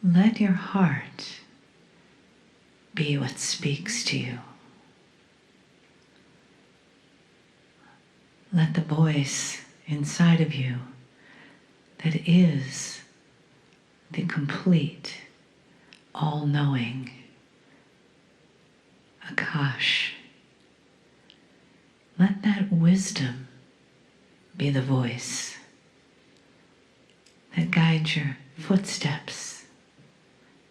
let your heart be what speaks to you. Let the voice inside of you that is the complete, all-knowing Akash, let that wisdom be the voice that guides your footsteps,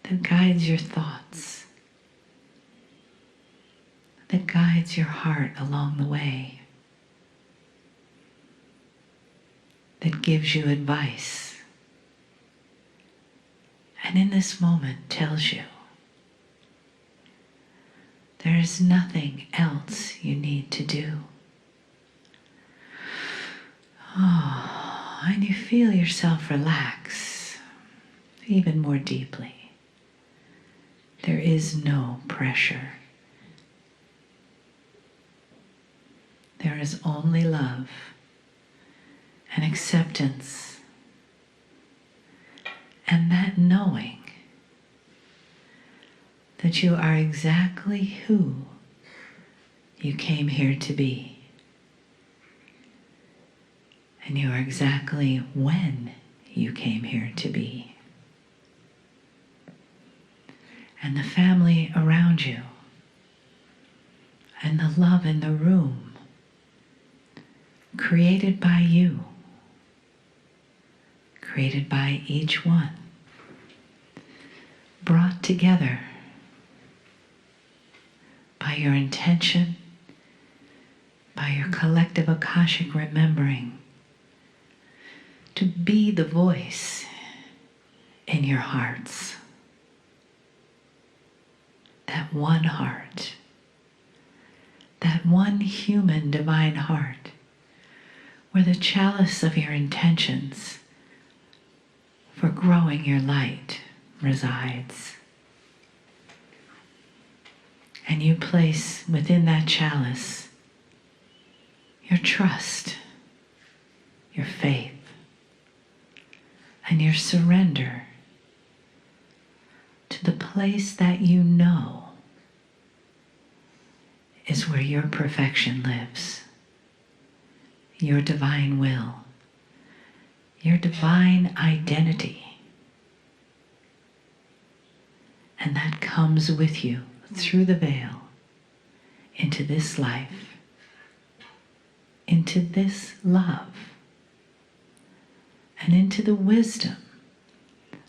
that guides your thoughts, that guides your heart along the way, that gives you advice, and in this moment tells you there is nothing else you need to do. Oh, and you feel yourself relax even more deeply. There is no pressure. There is only love and acceptance, and that knowing that you are exactly who you came here to be, and you are exactly when you came here to be. And the family around you, and the love in the room, created by you, created by each one, brought together by your intention, by your collective Akashic remembering, to be the voice in your hearts. That one heart, that one human divine heart, where the chalice of your intentions for growing your light resides. And you place within that chalice your trust, your faith, and your surrender to the place that you know is where your perfection lives, your divine will, your divine identity. And that comes with you through the veil into this life, into this love, and into the wisdom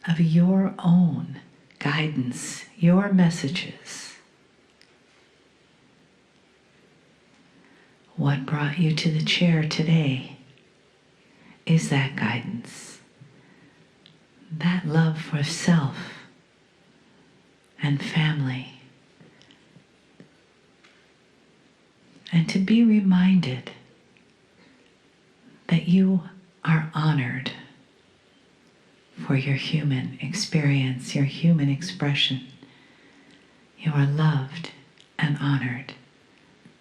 of your own guidance, your messages. What brought you to the chair today is that guidance, that love for self and family, and to be reminded that you are honored for your human experience, your human expression. You are loved and honored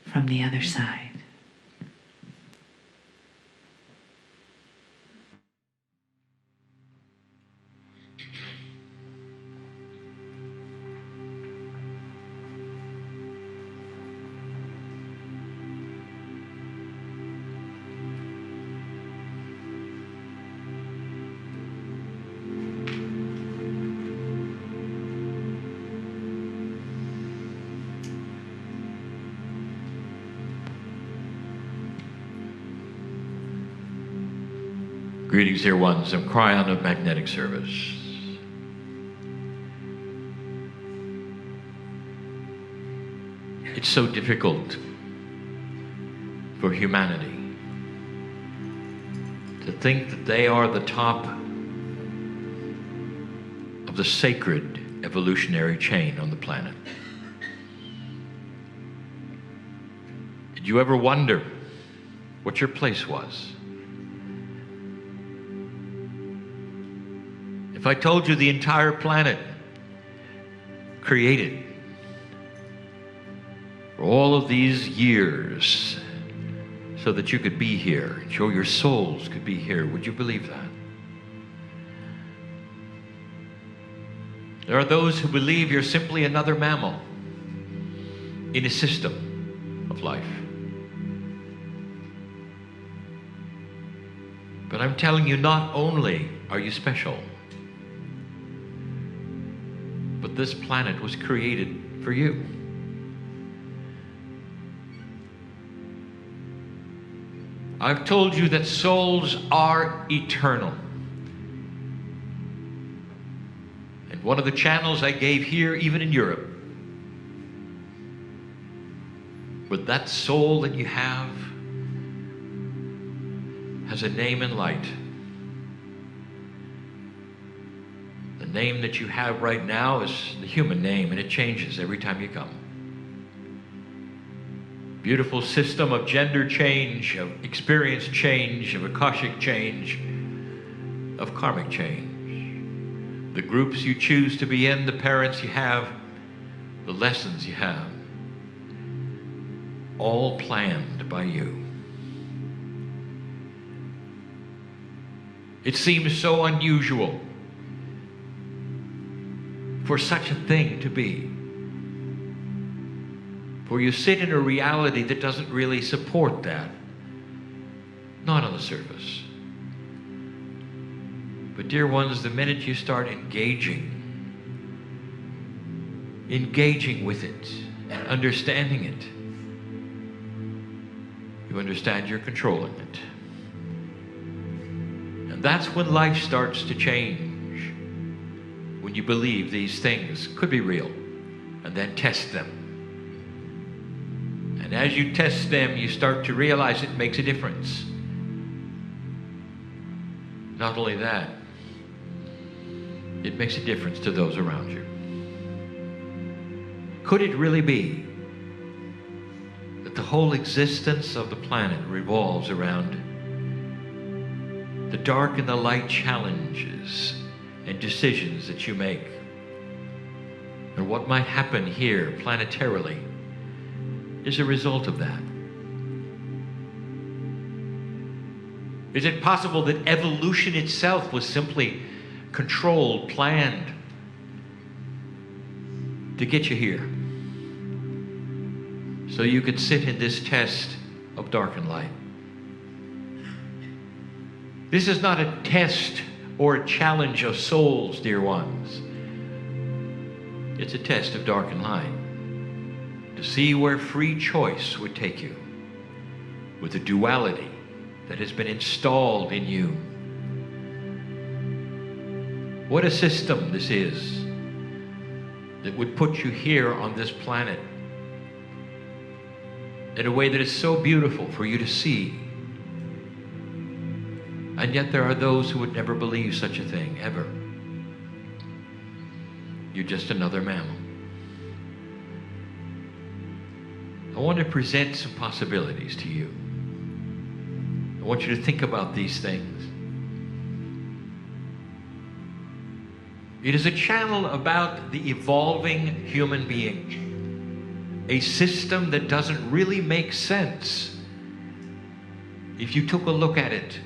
from the other side. Greetings, dear ones. I'm Kryon of Magnetic Service. It's so difficult for humanity to think that they are the top of the sacred evolutionary chain on the planet. Did you ever wonder what your place was? If I told you the entire planet created for all of these years so that you could be here and so your souls could be here, would you believe that? There are those who believe you're simply another mammal in a system of life. But I'm telling you, not only are you special, but this planet was created for you. I've told you that souls are eternal. And one of the channels I gave here, even in Europe, but that soul that you have has a name in light. The name that you have right now is the human name, and it changes every time you come. Beautiful system of gender change, of experience change, of Akashic change, of karmic change. The groups you choose to be in, the parents you have, the lessons you have, all planned by you. It seems so unusual for such a thing to be. For you sit in a reality that doesn't really support that. Not on the surface. But dear ones, the minute you start engaging with it and understanding it, you understand you're controlling it. And that's when life starts to change. When you believe these things could be real, and then test them. And as you test them, you start to realize it makes a difference. Not only that, it makes a difference to those around you. Could it really be that the whole existence of the planet revolves around the dark and the light challenges and decisions that you make? And what might happen here planetarily is a result of that. Is it possible that evolution itself was simply controlled, planned to get you here? So you could sit in this test of dark and light. This is not a test or a challenge of souls, dear ones. It's a test of dark and light, to see where free choice would take you, with the duality that has been installed in you. What a system this is that would put you here on this planet in a way that is so beautiful for you to see. And yet there are those who would never believe such a thing, ever. You're just another mammal. I want to present some possibilities to you. I want you to think about these things. It is a channel about the evolving human being, a system that doesn't really make sense if you took a look at it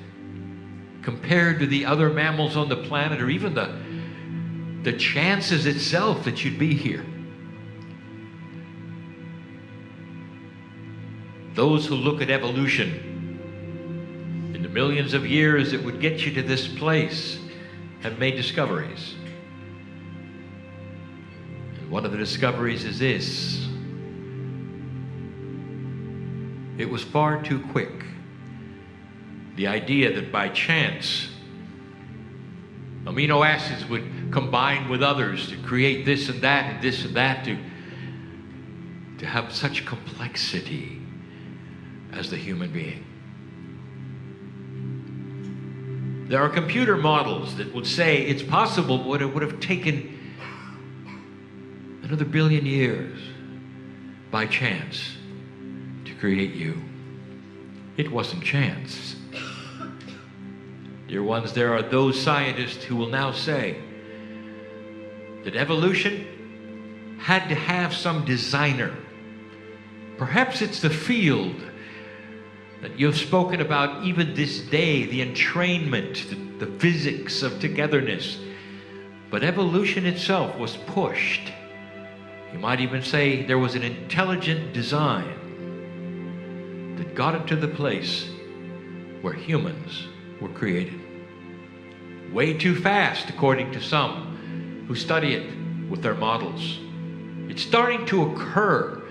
compared to the other mammals on the planet, or even the chances itself that you'd be here. Those who look at evolution in the millions of years that would get you to this place have made discoveries. And one of the discoveries is this: it was far too quick. The idea that by chance amino acids would combine with others to create this and that and this and that, to have such complexity as the human being. There are computer models that would say it's possible, but it would have taken another billion years by chance to create you. It wasn't chance. Dear ones, there are those scientists who will now say that evolution had to have some designer. Perhaps it's the field that you've spoken about even this day, the entrainment, the physics of togetherness. But evolution itself was pushed. You might even say there was an intelligent design that got it to the place where humans were created. Way too fast, according to some who study it with their models. It's starting to occur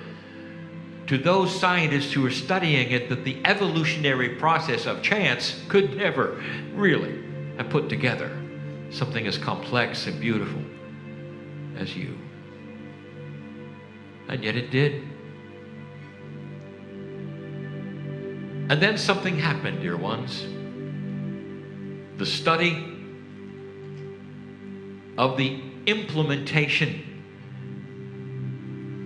to those scientists who are studying it that the evolutionary process of chance could never really have put together something as complex and beautiful as you. And yet it did. And then something happened, dear ones. The study of the implementation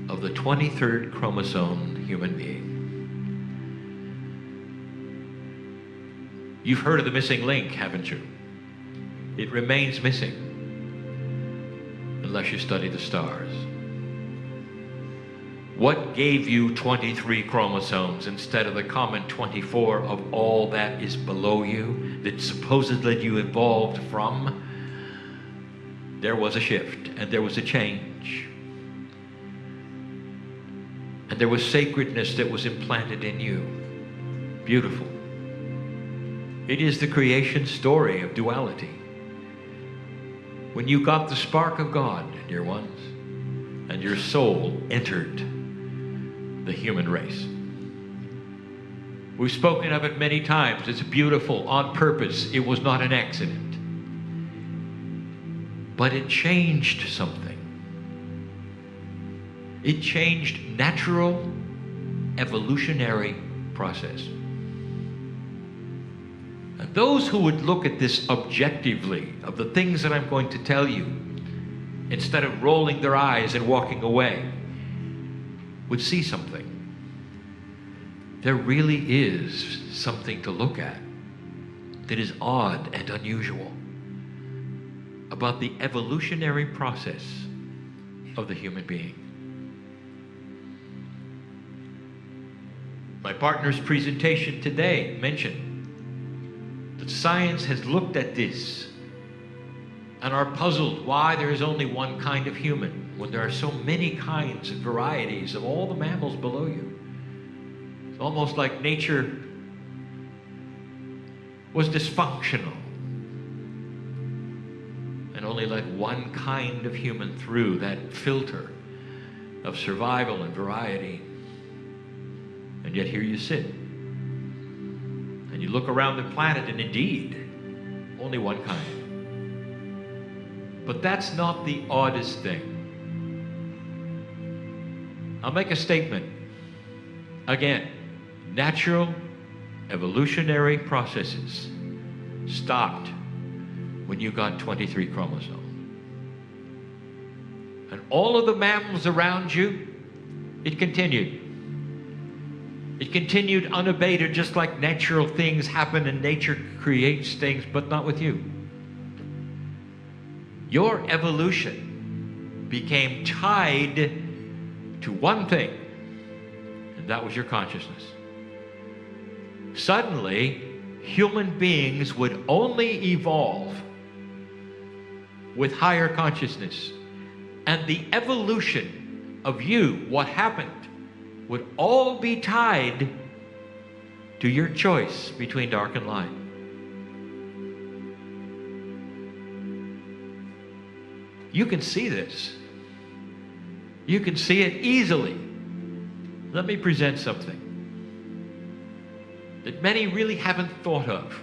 of the 23rd chromosome human being. You've heard of the missing link, haven't you? It remains missing unless you study the stars. What gave you 23 chromosomes instead of the common 24 of all that is below you that supposedly you evolved from? There was a shift and there was a change. And there was sacredness that was implanted in you. Beautiful. It is the creation story of duality. When you got the spark of God, dear ones, and your soul entered the human race. We've spoken of it many times. It's beautiful on purpose. It was not an accident. But it changed something. It changed natural evolutionary process. And those who would look at this objectively, of the things that I'm going to tell you, instead of rolling their eyes and walking away, would see something. There really is something to look at that is odd and unusual about the evolutionary process of the human being. My partner's presentation today mentioned that science has looked at this and are puzzled why there is only one kind of human when there are so many kinds and varieties of all the mammals below you. It's almost like nature was dysfunctional and only let one kind of human through that filter of survival and variety. And yet here you sit and you look around the planet, and indeed only one kind. But that's not the oddest thing. I'll make a statement. Again, natural evolutionary processes stopped when you got 23 chromosomes. And all of the mammals around you, it continued. It continued unabated, just like natural things happen and nature creates things, but not with you. Your evolution became tied to one thing, and that was your consciousness. Suddenly, human beings would only evolve with higher consciousness. And the evolution of you, what happened, would all be tied to your choice between dark and light. You can see this. You can see it easily. Let me present something that many really haven't thought of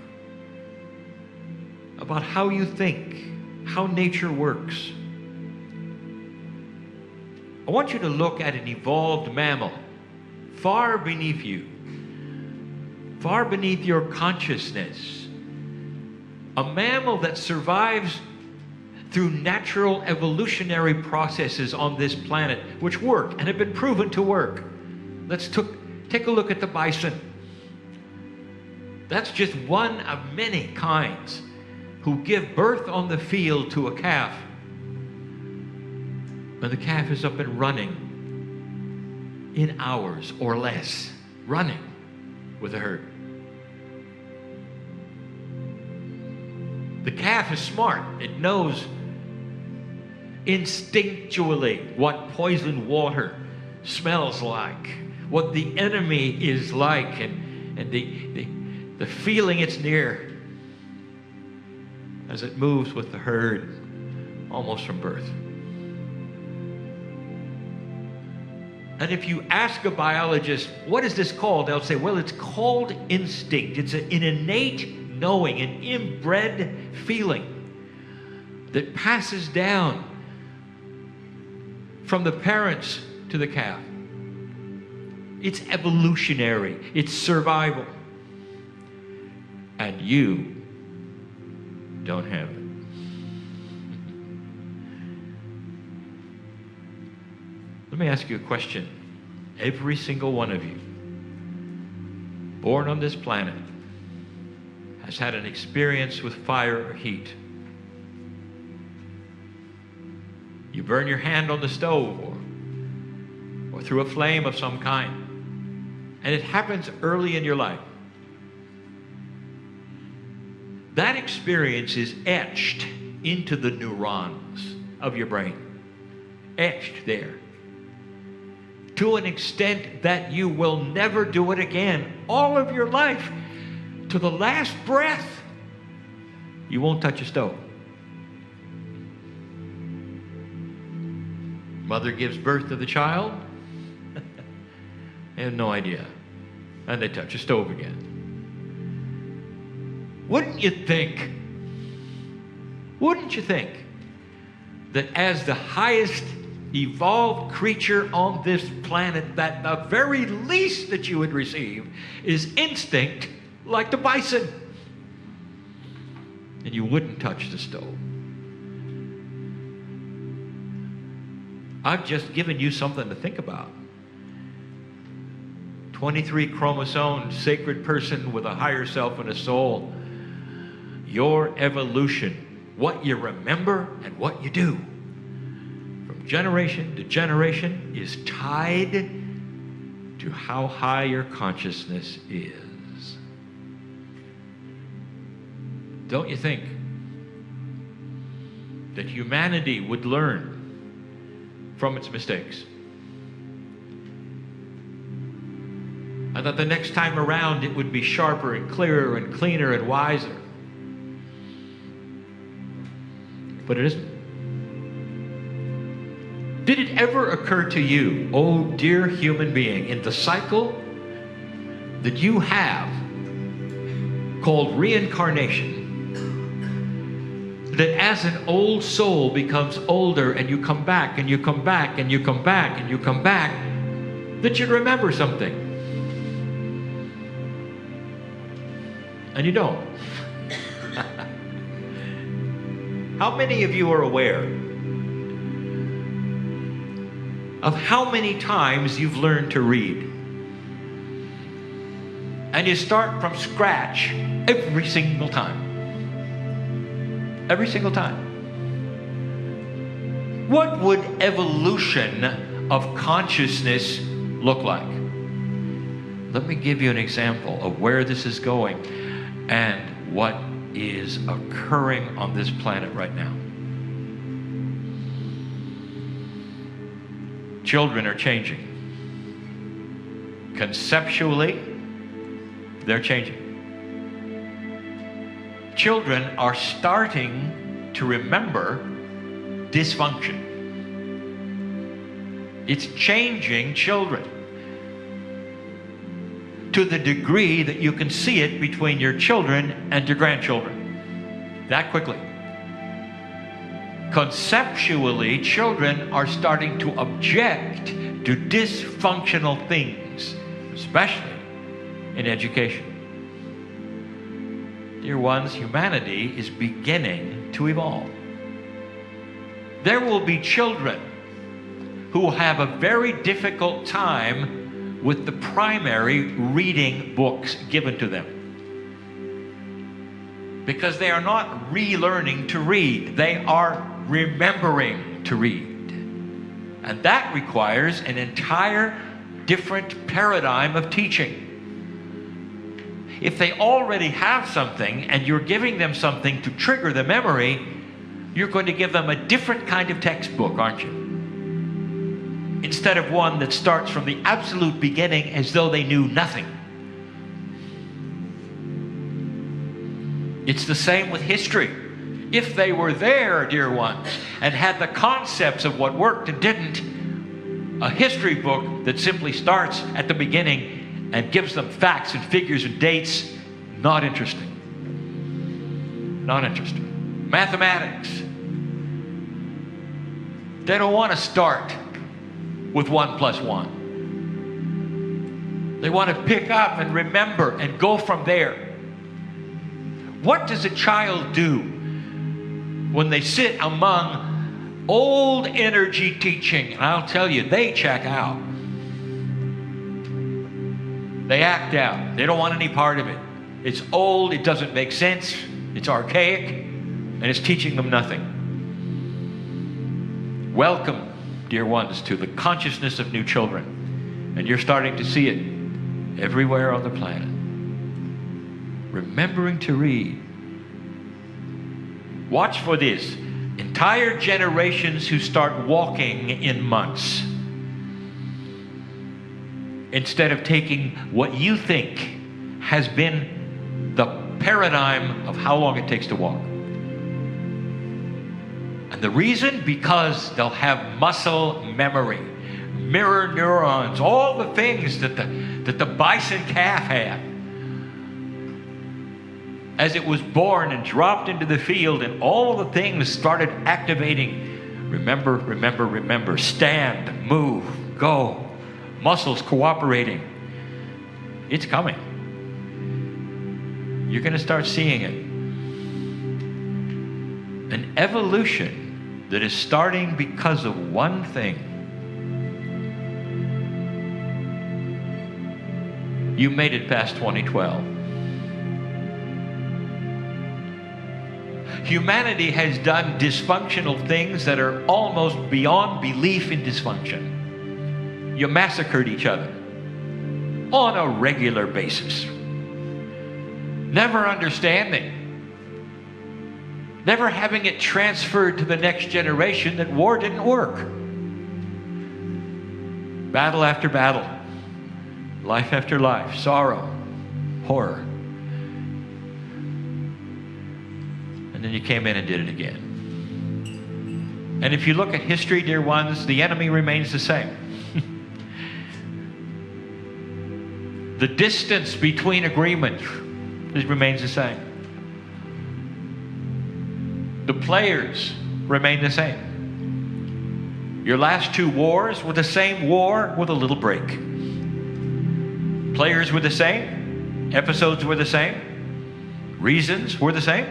about how you think, how nature works. I want you to look at an evolved mammal far beneath you, far beneath your consciousness. A mammal that survives through natural evolutionary processes on this planet, which work and have been proven to work. Let's take a look at the bison. That's just one of many kinds who give birth on the field to a calf. And the calf is up and running in hours or less, running with the herd. The calf is smart. It knows instinctually what poisoned water smells like, what the enemy is like, and the feeling it's near as it moves with the herd almost from birth. And if you ask a biologist, what is this called? They'll say, well, it's called instinct. It's an innate knowing, an inbred feeling that passes down from the parents to the calf. It's evolutionary. It's survival. And you don't have it. Let me ask you a question. Every single one of you, born on this planet, has had an experience with fire or heat. You burn your hand on the stove or through a flame of some kind. And it happens early in your life. That experience is etched into the neurons of your brain. Etched there. To an extent that you will never do it again. All of your life, to the last breath, you won't touch a stove. Mother gives birth to the child. They have no idea. And they touch a stove again. Wouldn't you think that as the highest evolved creature on this planet, that the very least that you would receive is instinct like the bison? And you wouldn't touch the stove. I've just given you something to think about. 23 chromosomes, sacred person with a higher self and a soul. Your evolution, what you remember and what you do, from generation to generation, is tied to how high your consciousness is. Don't you think that humanity would learn from its mistakes? And that the next time around it would be sharper and clearer and cleaner and wiser. But it isn't. Did it ever occur to you, oh dear human being, in the cycle that you have called reincarnation, that as an old soul becomes older and you come back and you come back and you come back and you come back, that you'd remember something? And you don't. How many of you are aware of how many times you've learned to read? And you start from scratch every single time. Every single time. What would evolution of consciousness look like? Let me give you an example of where this is going and what is occurring on this planet right now. Children are changing. Conceptually, they're changing. Children are starting to remember dysfunction. It's changing children to the degree that you can see it between your children and your grandchildren. That quickly. Conceptually, children are starting to object to dysfunctional things, especially in education. Dear ones, humanity is beginning to evolve. There will be children who will have a very difficult time with the primary reading books given to them, because they are not relearning to read, they are remembering to read. And that requires an entire different paradigm of teaching. If they already have something and you're giving them something to trigger the memory, you're going to give them a different kind of textbook, aren't you? Instead of one that starts from the absolute beginning as though they knew nothing. It's the same with history. If they were there, dear ones, and had the concepts of what worked and didn't, a history book that simply starts at the beginning and gives them facts and figures and dates, not interesting. Not interesting. Mathematics. They don't want to start with 1 + 1. They want to pick up and remember and go from there. What does a child do when they sit among old energy teaching? And I'll tell you, they check out. They act out. They don't want any part of it. It's old, it doesn't make sense, it's archaic, and it's teaching them nothing. Welcome, dear ones, to the consciousness of new children. And you're starting to see it everywhere on the planet. Remembering to read. Watch for this. Entire generations who start walking in months. Instead of taking what you think has been the paradigm of how long it takes to walk. And the reason? Because they'll have muscle memory, mirror neurons, all the things that the bison calf had. As it was born and dropped into the field, and all the things started activating. Remember, remember, remember. Stand, move, go. Muscles cooperating. It's coming. You're going to start seeing it. An evolution that is starting because of one thing. You made it past 2012. Humanity has done dysfunctional things that are almost beyond belief in dysfunction. You massacred each other on a regular basis. Never understanding. Never having it transferred to the next generation that war didn't work. Battle after battle. Life after life. Sorrow. Horror. And then you came in and did it again. And if you look at history, dear ones, the enemy remains the same. The distance between agreements remains the same. The players remain the same. Your last 2 wars were the same war with a little break. Players were the same. Episodes were the same. Reasons were the same.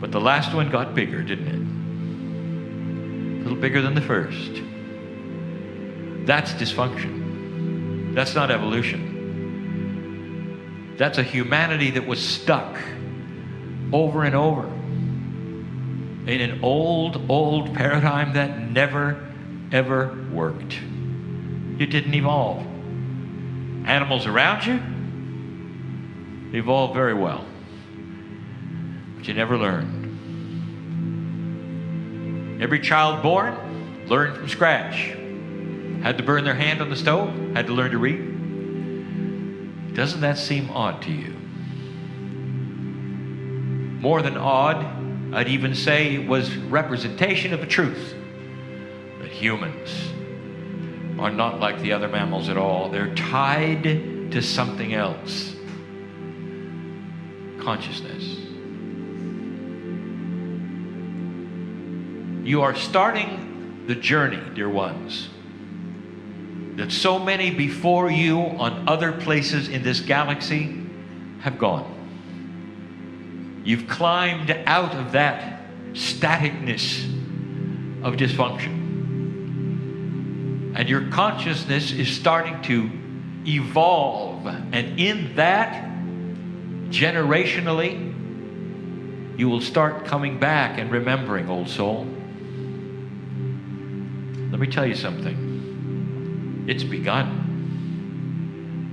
But the last one got bigger, didn't it? A little bigger than the first. That's dysfunction. That's not evolution. That's a humanity that was stuck over and over in an old paradigm that never, ever worked. You didn't evolve. Animals around you evolved very well. But you never learned. Every child born learned from scratch. Had to burn their hand on the stove, had to learn to read. Doesn't that seem odd to you? More than odd, I'd even say it was representation of the truth that humans are not like the other mammals at all. They're tied to something else. Consciousness. You are starting the journey, dear ones, that so many before you on other places in this galaxy have gone. You've climbed out of that staticness of dysfunction. And your consciousness is starting to evolve. And in that, generationally, you will start coming back and remembering, old soul. Let me tell you something. It's begun.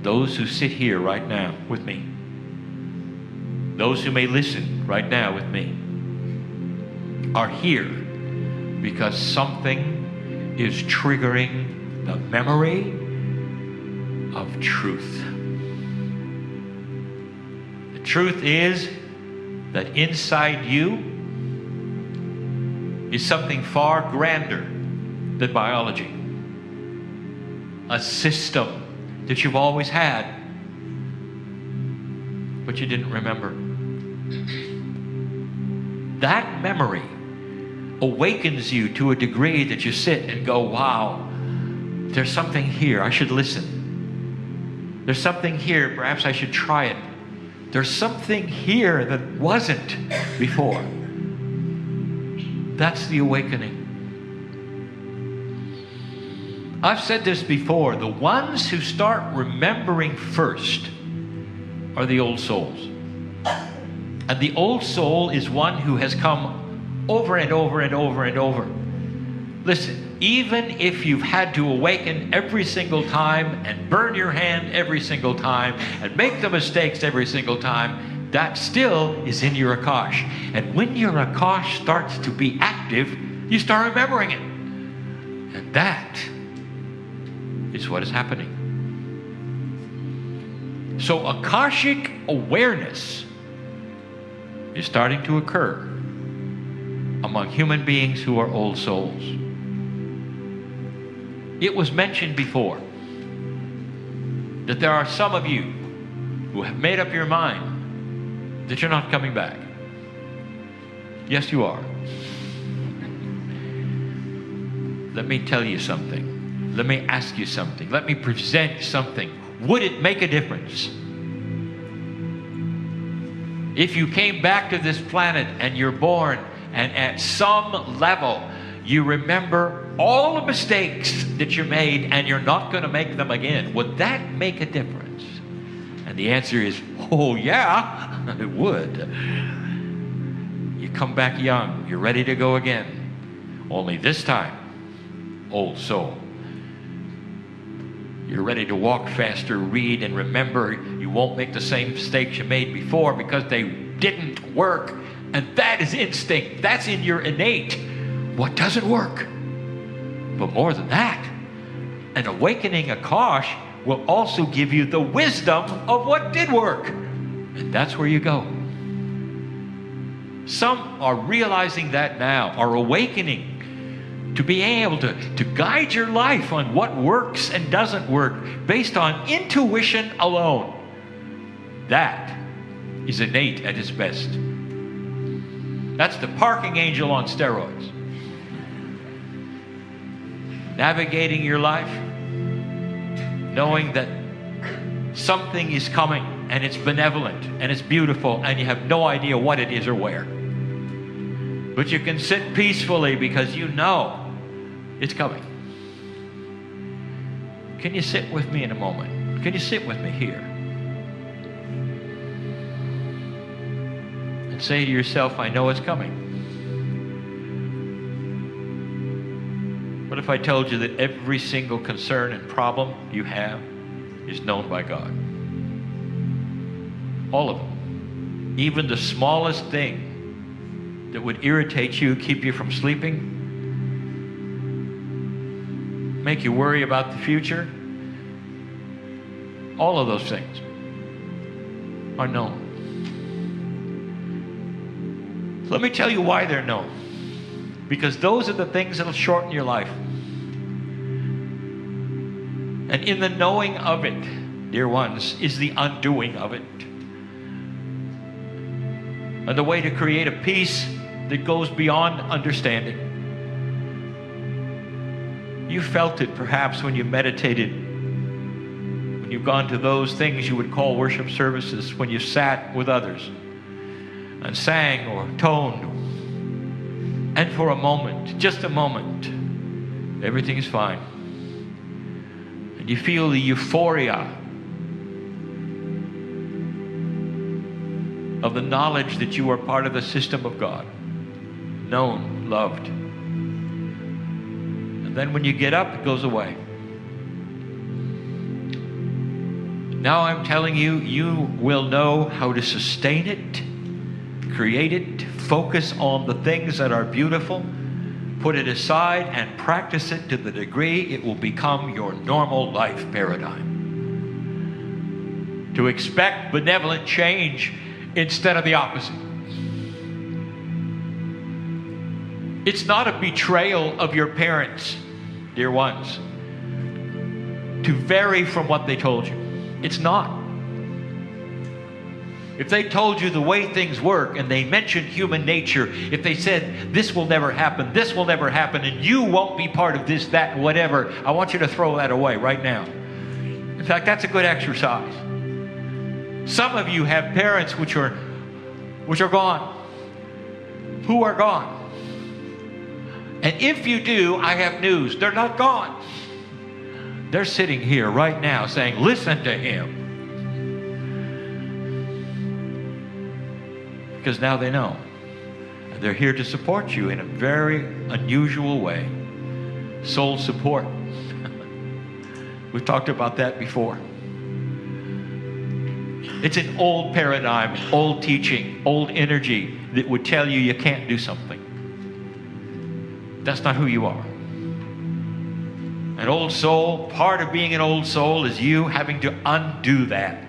Those who sit here right now with me, those who may listen right now with me, are here because something is triggering the memory of truth. The truth is that inside you is something far grander than biology. A system that you've always had, but you didn't remember. That memory awakens you to a degree that you sit and go, wow, there's something here, I should listen. There's something here, perhaps I should try it. There's something here that wasn't before. That's the awakening. I've said this before, the ones who start remembering first are the old souls. And the old soul is one who has come over and over and over and over. Listen, even if you've had to awaken every single time and burn your hand every single time and make the mistakes every single time, that still is in your Akash. And when your Akash starts to be active, you start remembering it. And that is what is happening. So Akashic awareness is starting to occur among human beings who are old souls. It was mentioned before that there are some of you who have made up your mind that you're not coming back. Yes, you are. Let me tell you something. Let me ask you something. Let me present something. Would it make a difference if you came back to this planet and you're born and at some level you remember all the mistakes that you made and you're not going to make them again? Would that make a difference? And the answer is, oh yeah, it would. You come back young, you're ready to go again. Only this time, old soul, you're ready to walk faster, read, and remember you won't make the same mistakes you made before because they didn't work. And that is instinct. That's in your innate. What doesn't work? But more than that, an awakening Akash will also give you the wisdom of what did work. And that's where you go. Some are realizing that now, are awakening to be able to guide your life on what works and doesn't work based on intuition alone. That is innate at its best. That's the parking angel on steroids. Navigating your life, knowing that something is coming and it's benevolent and it's beautiful and you have no idea what it is or where. But you can sit peacefully because you know it's coming. Can you sit with me in a moment? Can you sit with me here? And say to yourself, I know it's coming. What if I told you that every single concern and problem you have is known by God? All of them. Even the smallest thing that would irritate you, keep you from sleeping, make you worry about the future, all of those things are known. Let me tell you why they're known. Because those are the things that will shorten your life. And in the knowing of it, dear ones, is the undoing of it. And the way to create a peace that goes beyond understanding. You felt it perhaps when you meditated, when you've gone to those things you would call worship services, when you sat with others and sang or toned. And for a moment, just a moment, everything is fine. And you feel the euphoria of the knowledge that you are part of the system of God, known, loved. And then when you get up, it goes away. Now I'm telling you, you will know how to sustain it, created. Focus on the things that are beautiful. Put it aside and practice it to the degree it will become your normal life paradigm. To expect benevolent change instead of the opposite. It's not a betrayal of your parents, dear ones, to vary from what they told you. It's not. If they told you the way things work and they mentioned human nature, if they said this will never happen, and you won't be part of this, that, whatever, I want you to throw that away right now. In fact, that's a good exercise. Some of you have parents which are gone, who are gone. And if you do, I have news. They're not gone. They're sitting here right now saying, listen to him. Because now they know. And they're here to support you in a very unusual way. Soul support. We've talked about that before. It's an old paradigm, old teaching, old energy that would tell you you can't do something. That's not who you are. An old soul, part of being an old soul is you having to undo that.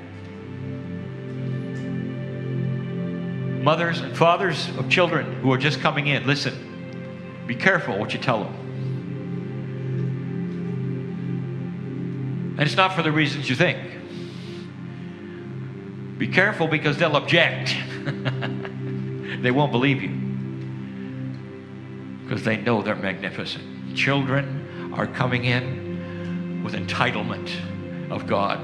Mothers and fathers of children who are just coming in, listen. Be careful what you tell them. And it's not for the reasons you think. Be careful because they'll object. They won't believe you. Because they know they're magnificent. Children are coming in with entitlement of God.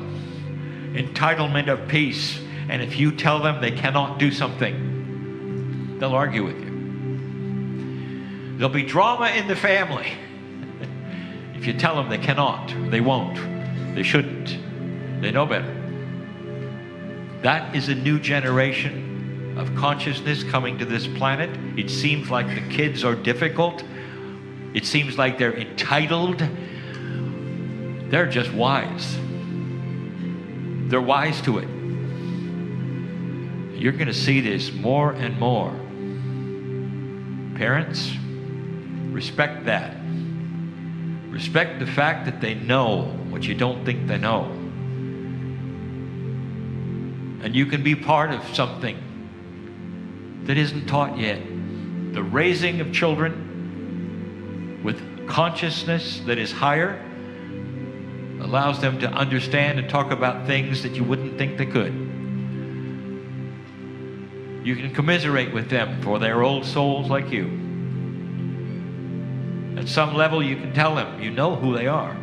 Entitlement of peace. And if you tell them they cannot do something, they'll argue with you. There'll be drama in the family. If you tell them they cannot, they won't, they shouldn't, they know better. That is a new generation of consciousness coming to this planet. It seems like the kids are difficult. It seems like they're entitled. They're just wise. They're wise to it. You're going to see this more and more. Parents, respect that. Respect the fact that they know what you don't think they know. And you can be part of something that isn't taught yet. The raising of children with consciousness that is higher allows them to understand and talk about things that you wouldn't think they could. You can commiserate with them for their old souls like you. At some level you can tell them you know who they are,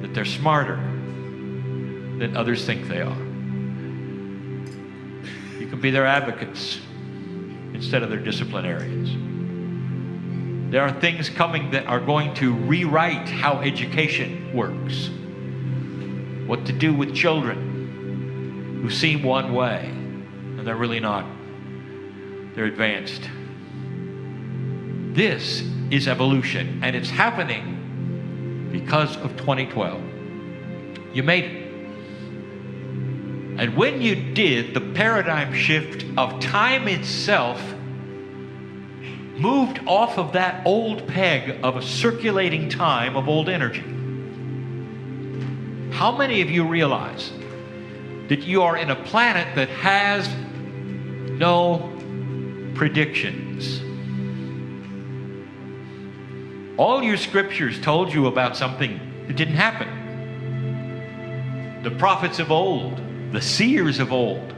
that they're smarter than others think they are. You can be their advocates instead of their disciplinarians. There are things coming that are going to rewrite how education works. What to do with children who seem one way, and they're really not. They're advanced. This is evolution, and it's happening because of 2012. You made it. And when you did, the paradigm shift of time itself moved off of that old peg of a circulating time of old energy. How many of you realize that you are in a planet that has no predictions? All your scriptures told you about something that didn't happen. The prophets of old, the seers of old,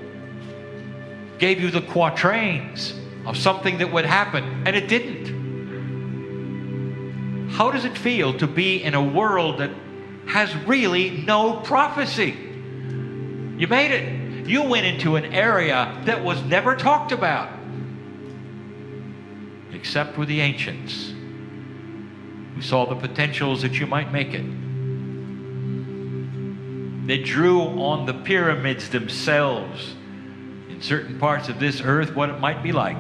gave you the quatrains of something that would happen, and it didn't. How does it feel to be in a world that has really no prophecy? You made it. You went into an area that was never talked about, except with the ancients, who saw the potentials that you might make it. They drew on the pyramids themselves in certain parts of this earth what it might be like,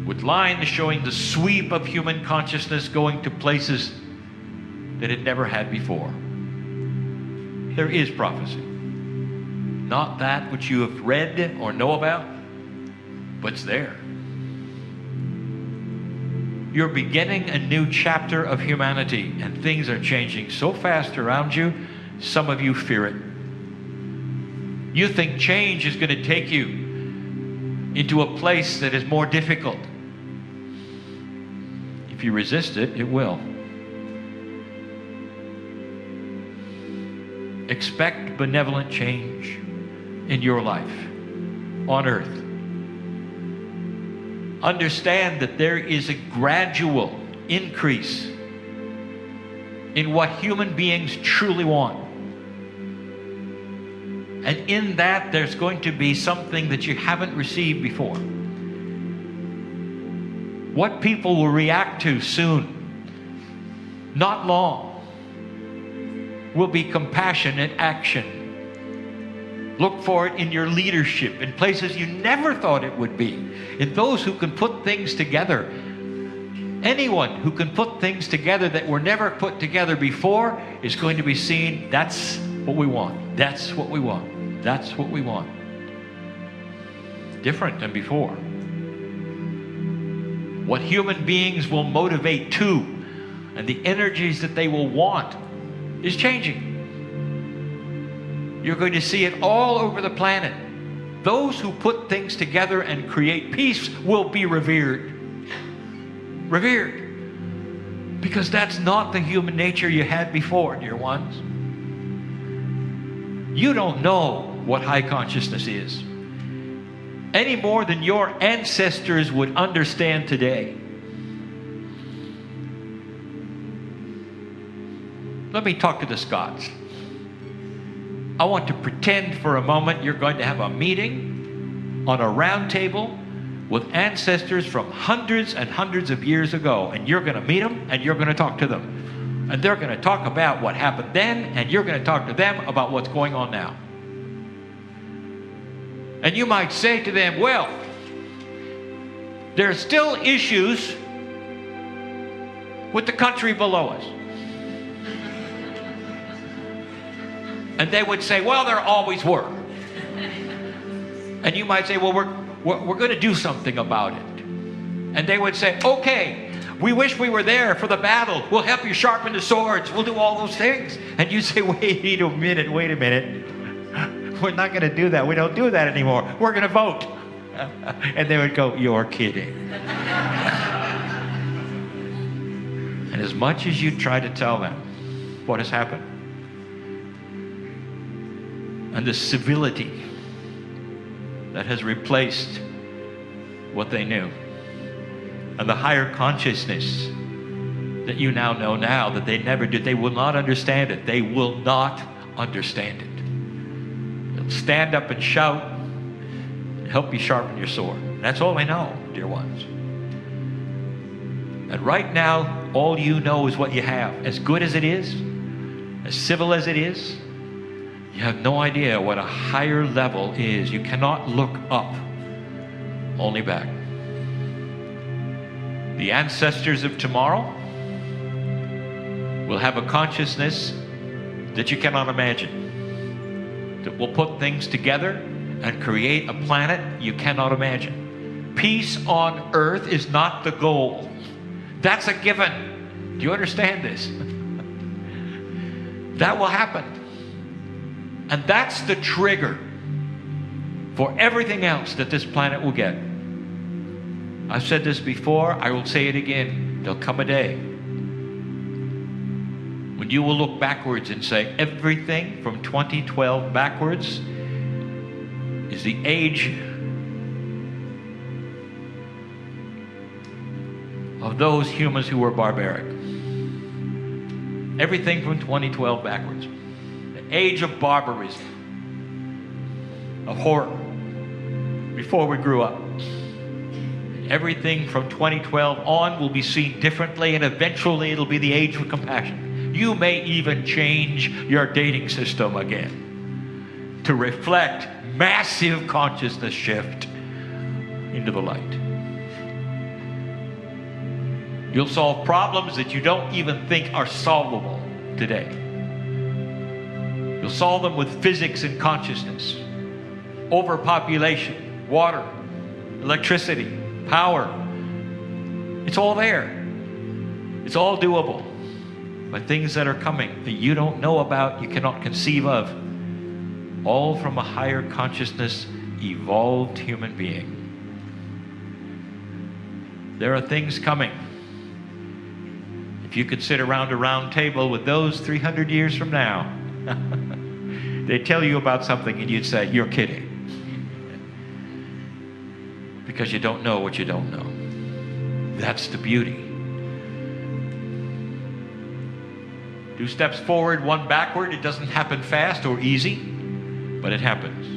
with lines showing the sweep of human consciousness going to places that it never had before. There is prophecy. not that which you have read or know about, but it's there. You're beginning a new chapter of humanity, and things are changing so fast around you, some of you fear it. You think change is going to take you into a place that is more difficult. If you resist it, it will. Expect benevolent change in your life on earth. Understand that there is a gradual increase in what human beings truly want. And in that, there's going to be something that you haven't received before. What people will react to soon, not long, will be compassionate action. Look for it in your leadership, in places you never thought it would be, in those who can put things together. Anyone who can put things together that were never put together before is going to be seen. That's what we want. That's what we want. That's what we want. Different than before. What human beings will motivate to, and the energies that they will want, is changing. You're going to see it all over the planet. Those who put things together and create peace will be revered. Revered. Because that's not the human nature you had before, dear ones. You don't know what high consciousness is any more than your ancestors would understand today. Let me talk to the Scots. I want to pretend for a moment you're going to have a meeting on a round table with ancestors from hundreds and hundreds of years ago, and you're going to meet them and you're going to talk to them. And they're going to talk about what happened then, and you're going to talk to them about what's going on now. And you might say to them, well, there are still issues with the country below us. And they would say, well, there always were. And you might say, well, we're going to do something about it. And they would say, okay, we wish we were there for the battle. We'll help you sharpen the swords. We'll do all those things. And you say, wait a minute. We're not going to do that. We don't do that anymore. We're going to vote. And they would go, you're kidding. And as much as you try to tell them what has happened, and the civility that has replaced what they knew, and the higher consciousness that you now know now that they never did, they will not understand it. They will not understand it. They'll stand up and shout and help you sharpen your sword. That's all they know, dear ones. And right now, all you know is what you have. As good as it is, as civil as it is, you have no idea what a higher level is. You cannot look up, only back. The ancestors of tomorrow will have a consciousness that you cannot imagine, that will put things together and create a planet you cannot imagine. Peace on earth is not the goal. That's a given. Do you understand this? That will happen. And that's the trigger for everything else that this planet will get. I've said this before, I will say it again. There'll come a day when you will look backwards and say everything from 2012 backwards is the age of those humans who were barbaric. Everything from 2012 backwards. Age of barbarism, of horror, before we grew up. Everything from 2012 on will be seen differently, and eventually it'll be the age of compassion. You may even change your dating system again to reflect massive consciousness shift into the light. You'll solve problems that you don't even think are solvable today. You'll solve them with physics and consciousness. overpopulation, water, electricity, power. It's all there. It's all doable. But things that are coming that you don't know about, you cannot conceive of, all from a higher consciousness, evolved human being. There are things coming. If you could sit around a round table with those 300 years from now, they'd tell you about something and you'd say, you're kidding. Because you don't know what you don't know. That's the beauty. 2 steps forward, 1 backward. It doesn't happen fast or easy, but it happens.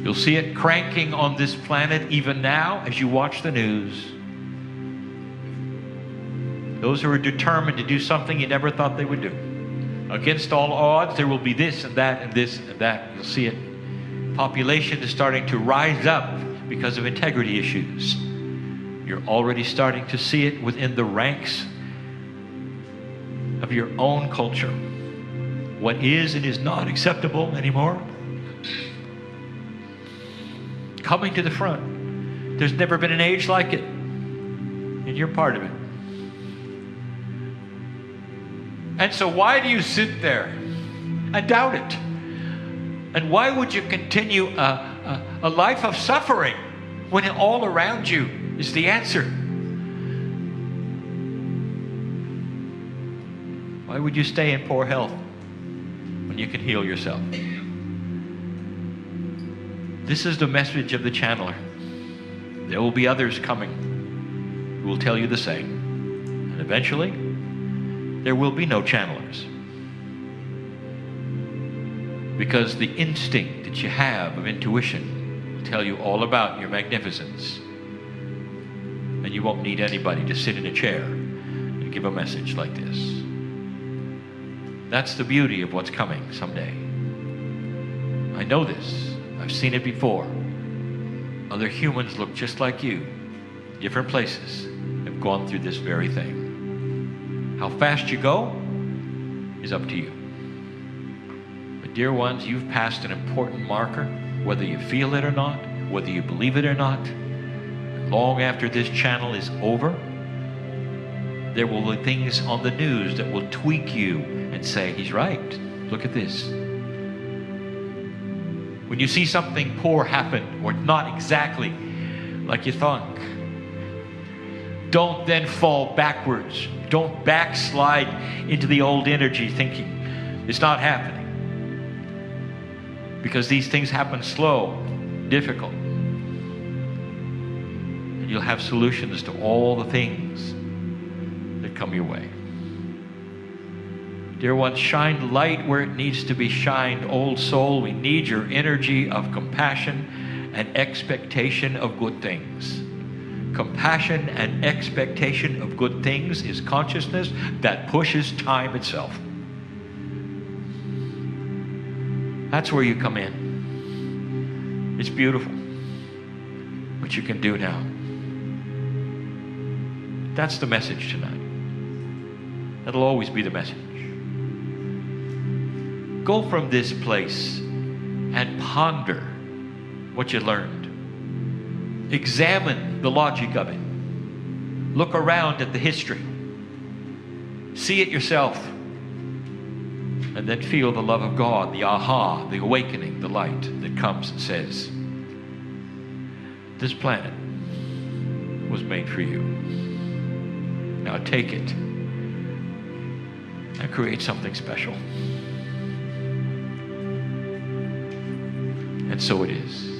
You'll see it cranking on this planet even now as you watch the news. Those who are determined to do something you never thought they would do. Against all odds, there will be this and that and this and that. You'll see it. Population is starting to rise up because of integrity issues. You're already starting to see it within the ranks of your own culture. What is and is not acceptable anymore. Coming to the front. There's never been an age like it. And you're part of it. And so why do you sit there and doubt it? And why would you continue a life of suffering when all around you is the answer? Why would you stay in poor health when you can heal yourself? This is the message of the channeler. There will be others coming who will tell you the same. And eventually, there will be no channelers. Because the instinct that you have of intuition will tell you all about your magnificence. And you won't need anybody to sit in a chair and give a message like this. That's the beauty of what's coming someday. I know this. I've seen it before. Other humans look just like you, different places, have gone through this very thing. How fast you go is up to you. But dear ones, you've passed an important marker, whether you feel it or not, whether you believe it or not. Long after this channel is over, there will be things on the news that will tweak you and say, he's right. Look at this. When you see something poor happen, or not exactly like you thought, don't then fall backwards. Don't backslide into the old energy thinking it's not happening. Because these things happen slow, difficult. And you'll have solutions to all the things that come your way. Dear ones, shine light where it needs to be shined. Old soul, we need your energy of compassion and expectation of good things. Compassion and expectation of good things is consciousness that pushes time itself. That's where you come in. It's beautiful. What you can do now. That's the message tonight. That'll always be the message. Go from this place and ponder what you learned. Examine the logic of it. Look around at the history. See it yourself. And then feel the love of God, the aha, the awakening, the light that comes and says, this planet was made for you. Now take it and create something special. And so it is.